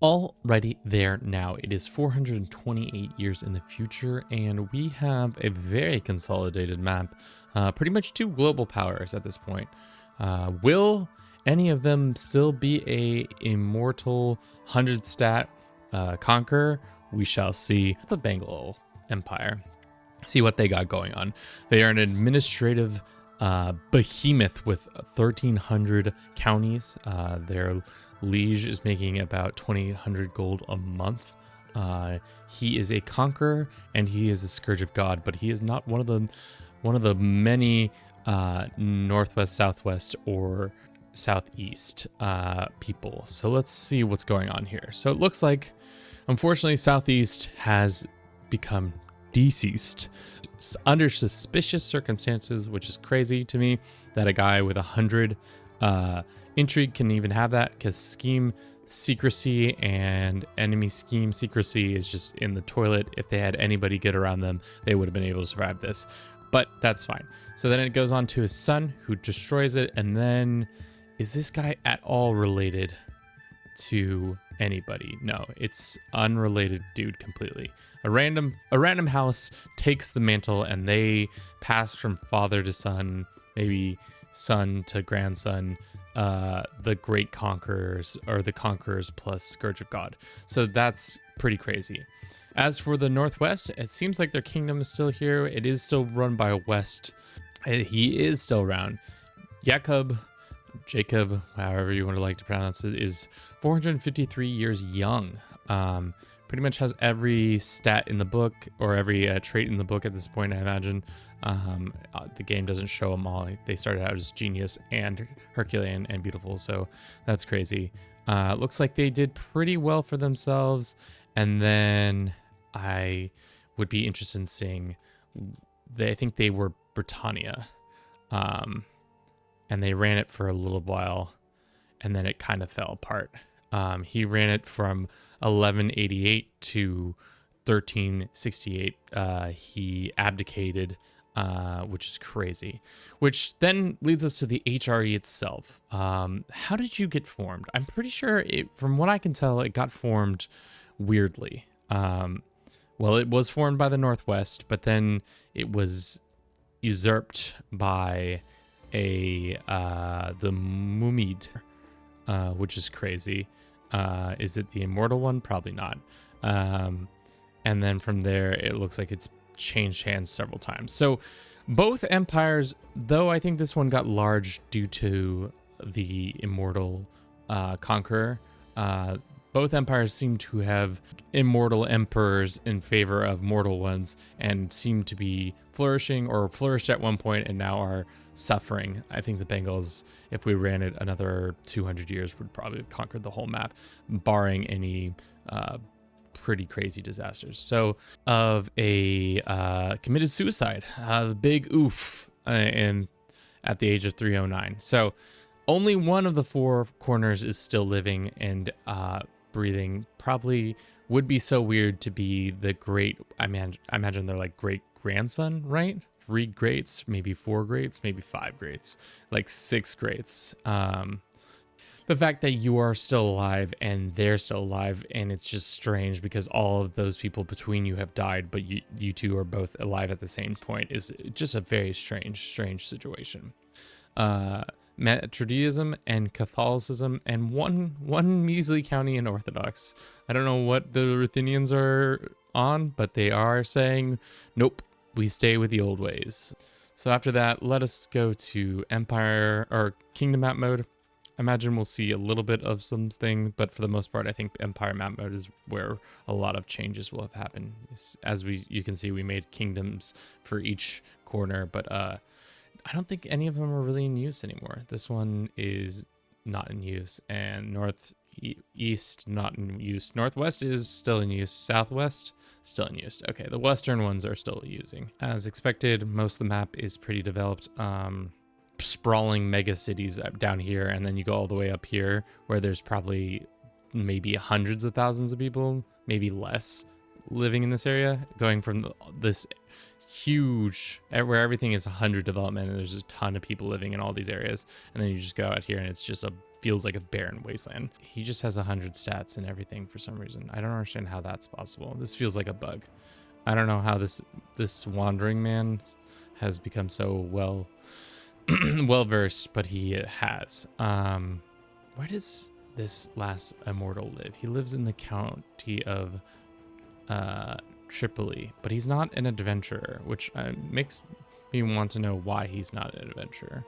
Alrighty there now. It is 428 years in the future, and we have a very consolidated map. Pretty much two global powers at this point. Will any of them still be a immortal 100 stat conqueror? We shall see. The Bengal Empire. See what they got going on. They are an administrative behemoth with 1,300 counties. Their liege is making about 2,800 gold a month. He is a conqueror and he is a scourge of God, but he is not one of the many northwest, southwest, or southeast people. So let's see what's going on here. So it looks like, unfortunately, southeast has become deceased under suspicious circumstances, which is crazy to me that a guy with 100 intrigue can even have that, because scheme secrecy and enemy scheme secrecy is just in the toilet. If they had anybody get around them, they would have been able to survive this, but that's fine. So then it goes on to his son, who destroys it. And then, is this guy at all related to anybody? No, it's unrelated dude completely. A random house takes the mantle, and they pass from father to son, maybe son to grandson, the great conquerors, or the conquerors plus scourge of God. So that's pretty crazy. As for the northwest, it seems like their kingdom is still here. It is still run by a west. He is still around. Jacob, however you want to like to pronounce it, is 453 years young. Pretty much has every stat in the book, or every trait in the book at this point, I imagine. The game doesn't show them all. They started out as genius and Herculean and beautiful, so that's crazy. Looks like they did pretty well for themselves. And then I would be interested in seeing, I think they were Britannia. And they ran it for a little while, and then it kind of fell apart. He ran it from 1188 to 1368. He abdicated, which is crazy. Which then leads us to the HRE itself. How did you get formed? I'm pretty sure, from what I can tell, it got formed weirdly. Well, it was formed by the Northwest, but then it was usurped by the Mumid, which is crazy. Is it the immortal one? Probably not. And then from there, it looks like it's changed hands several times. So both empires, though I think this one got large due to the immortal conqueror, both empires seem to have immortal emperors in favor of mortal ones, and seem to be flourishing, or flourished at one point and now are suffering. I think the Bengals, if we ran it another 200 years, would probably have conquered the whole map, barring any pretty crazy disasters. So, of a committed suicide, the big oof, and at the age of 309. So, only one of the four corners is still living and breathing. Probably would be so weird to be the great, I imagine they're like great grandson, right? 3 greats, maybe 4 greats, maybe 5 greats, like 6 greats. The fact that you are still alive and they're still alive, and it's just strange because all of those people between you have died, but you two are both alive at the same point, is just a very strange situation. Methodism and Catholicism, and one measly county in Orthodox. I don't know what the Ruthenians are on, but they are saying, nope, we stay with the old ways. So after that, let us go to Empire or Kingdom map mode. I imagine we'll see a little bit of something, but for the most part, I think Empire map mode is where a lot of changes will have happened. As you can see, we made kingdoms for each corner, but I don't think any of them are really in use anymore. This one is not in use, and northeast not in use. Northwest is still in use. Southwest still in use. Okay, the western ones are still using. As expected, most of the map is pretty developed. Sprawling mega cities down here, and then you go all the way up here where there's probably maybe hundreds of thousands of people, maybe less, living in this area, going from this huge, where everything is 100 development and there's a ton of people living in all these areas, and then you just go out here and it's just a feels like a barren wasteland. He just has 100 stats and everything for some reason. I don't understand how that's possible. This feels like a bug. I don't know how this wandering man has become so well versed, but he has. Where does this last immortal live? He lives in the county of Tripoli, but he's not an adventurer, which makes me want to know why he's not an adventurer.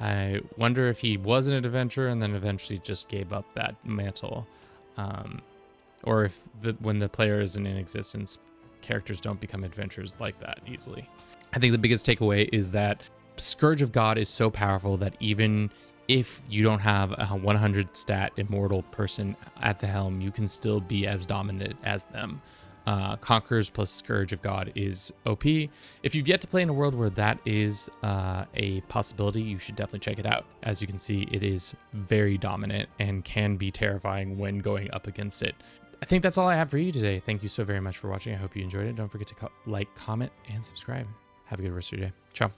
I wonder if he was an adventurer and then eventually just gave up that mantle, or if when the player isn't in existence, characters don't become adventurers like that easily. I think the biggest takeaway is that Scourge of God is so powerful that even if you don't have a 100 stat immortal person at the helm, you can still be as dominant as them. Conquerors plus Scourge of God is OP. If you've yet to play in a world where that is a possibility, you should definitely check it out. As you can see, it is very dominant and can be terrifying when going up against it. I think that's all I have for you today. Thank you so very much for watching. I hope you enjoyed it. Don't forget to like, comment, and subscribe. Have a good rest of your day. Ciao.